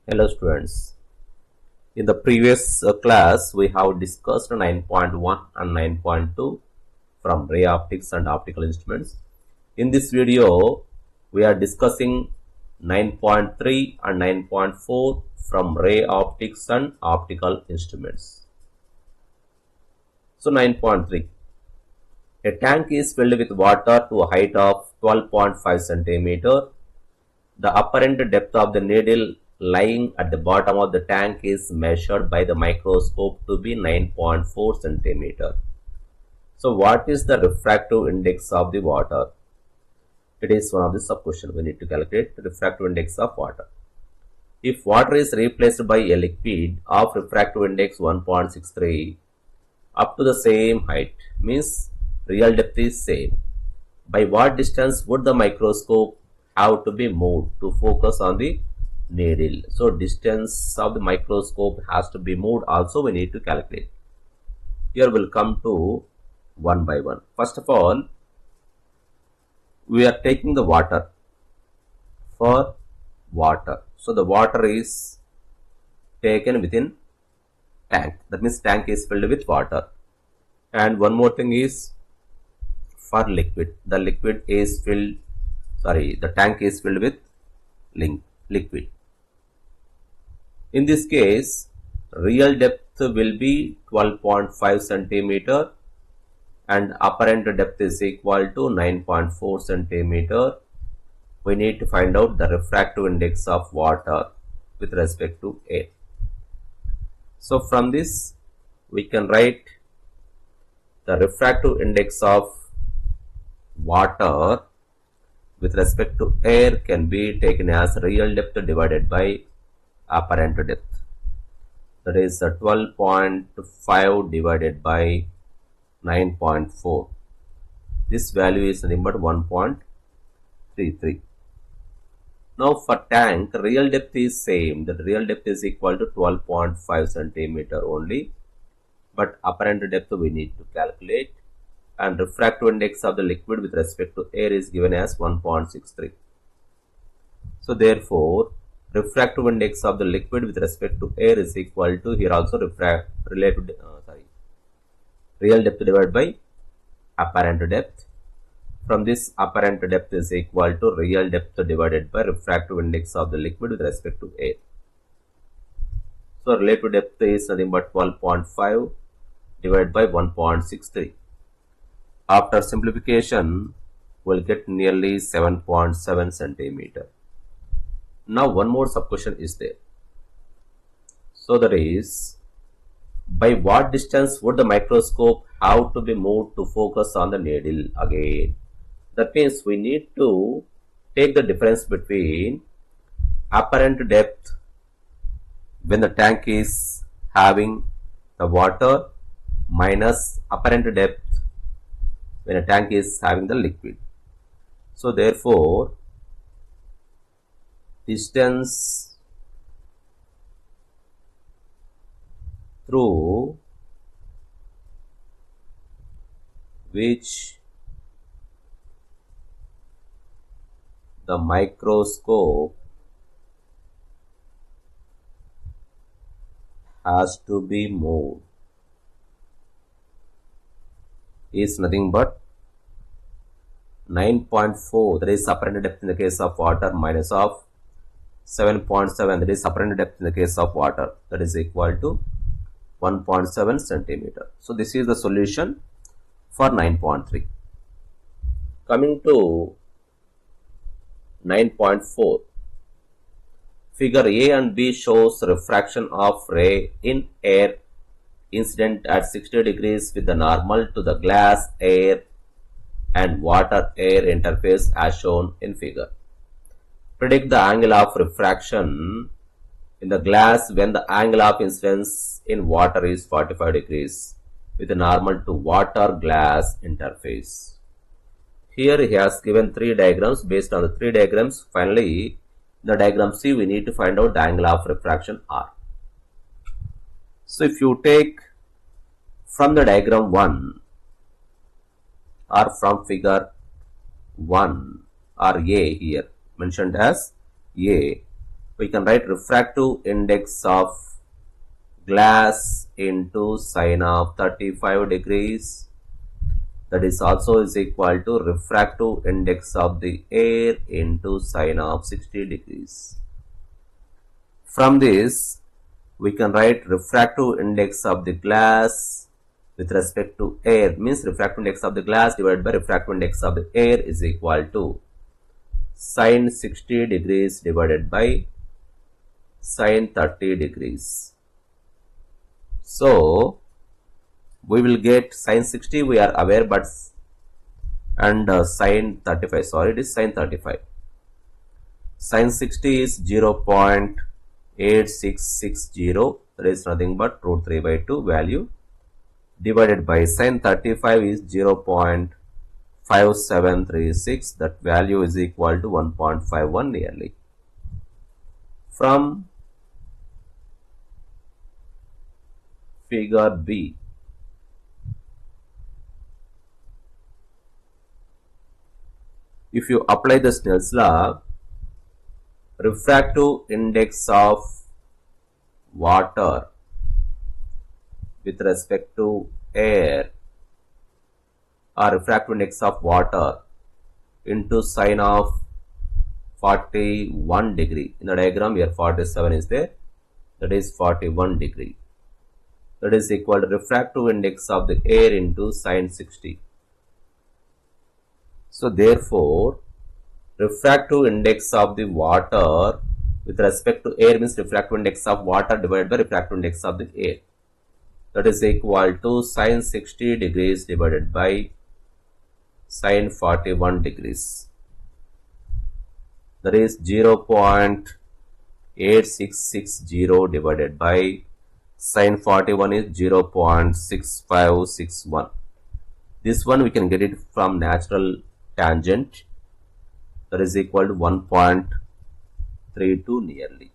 Hello students. In the previous class we have discussed 9.1 and 9.2 from ray optics and optical instruments. In this video we are discussing 9.3 and 9.4 from ray optics and optical instruments. So 9.3. A tank is filled with water to a height of 12.5 centimeter. The apparent depth of the needle lying at the bottom of the tank is measured by the microscope to be 9.4 centimeter. So what is the refractive index of the water? It is one of the sub questions we need to calculate the refractive index of water. If water is replaced by a liquid of refractive index 1.63 up to the same height, means real depth is same, by what distance would the microscope have to be moved to focus on the needle? So distance of the microscope has to be moved also we need to calculate. Here we'll come to one by one. First of all, we are taking the water for water. So the water is taken within tank. That means tank is filled with water. And one more thing is for liquid. The liquid is filled, the tank is filled with liquid. In this case, real depth will be 12.5 centimeter and apparent depth is equal to 9.4 centimeter. We need to find out the refractive index of water with respect to air. So from this, we can write the refractive index of water with respect to air can be taken as real depth divided by apparent depth. That is 12.5 divided by 9.4. This value is nothing but 1.33. Now for tank, real depth is same. The real depth is equal to 12.5 centimeter only. But apparent depth we need to calculate. And refractive index of the liquid with respect to air is given as 1.63. So therefore, refractive index of the liquid with respect to air is equal to, here also real depth divided by apparent depth. From this, apparent depth is equal to real depth divided by refractive index of the liquid with respect to air. So relative depth is nothing but 12.5 divided by 1.63. After simplification, we'll get nearly 7.7 centimeter. Now one more sub question is there. So that is, by what distance would the microscope have to be moved to focus on the needle again? That means we need to take the difference between apparent depth when the tank is having the water minus apparent depth when a tank is having the liquid. So therefore, distance through which the microscope has to be moved is nothing but 9.4, that is apparent depth in the case of water, minus of 7.7, that is apparent depth in the case of water, that is equal to 1.7 centimeter. So this is the solution for 9.3. Coming to 9.4, figure A and B shows refraction of ray in air incident at 60 degrees with the normal to the glass, air and water air interface as shown in figure. Predict the angle of refraction in the glass when the angle of incidence in water is 45 degrees with the normal to water glass interface. Here he has given 3 diagrams. Based on the 3 diagrams, finally the diagram C we need to find out the angle of refraction R. So if you take from the diagram 1 or from figure 1 or A here mentioned as A, We can write refractive index of glass into sine of 35 degrees. That is also is equal to refractive index of the air into sine of 60 degrees. From this, we can write refractive index of the glass with respect to air, means refractive index of the glass divided by refractive index of the air is equal to sine 60 degrees divided by sine 30 degrees. So, we will get sine 60 we are aware, but and sine 35, sorry, it is sine 35. Sine 60 is 0.8660, that is nothing but root 3 by 2 value, divided by sine 35 is 0.5736, that value is equal to 1.51 nearly. From figure B, if you apply the Snell's law, refractive index of water with respect to air, or refractive index of water into sine of 41 degree. In the diagram here 47 is there, that is 41 degree. That is equal to refractive index of the air into sine 60. So therefore, refractive index of the water with respect to air means refractive index of water divided by refractive index of the air. That is equal to sine 60 degrees divided by sine 41 degrees. That is 0.8660 divided by sine 41 is 0.6561. This one we can get it from natural tangent, that is equal to 1.32 nearly.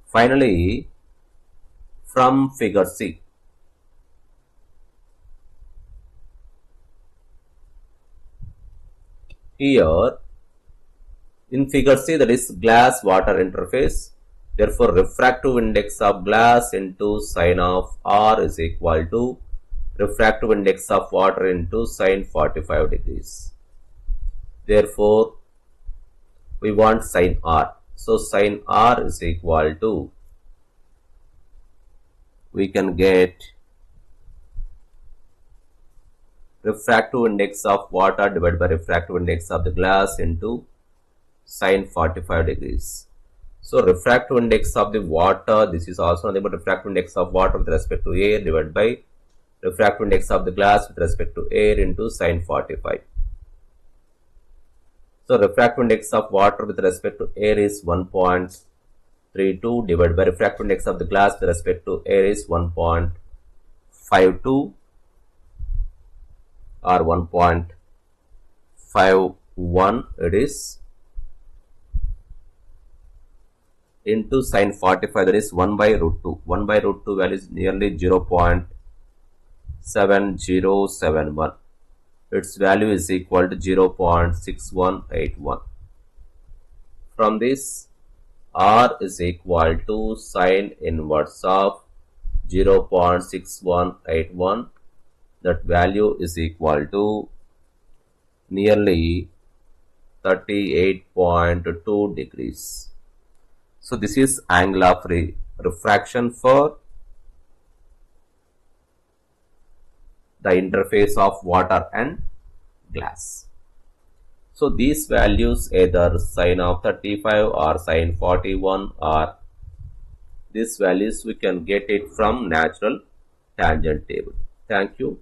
Finally, from figure C, here in figure C, that is glass water interface. Therefore, refractive index of glass into sine of R is equal to refractive index of water into sine 45 degrees. Therefore, we want sine R. So, sine R is equal to, we can get refractive index of water divided by refractive index of the glass into sine 45 degrees. So, refractive index of the water, this is also nothing but refractive index of water with respect to air divided by refractive index of the glass with respect to air into sine 45. So, refractive index of water with respect to air is 1.32 divided by refractive index of the glass with respect to air is 1.52 or 1.51 it is, into sine 45, that is 1 by root 2. 1 by root 2 value is nearly 0.7071. Its value is equal to 0.6181. From this, R is equal to sine inverse of 0.6181. That value is equal to nearly 38.2 degrees. So, this is angle of refraction for the interface of water and glass. So, these values either sine of 35 or sine 41 or these values we can get it from natural tangent table. Thank you.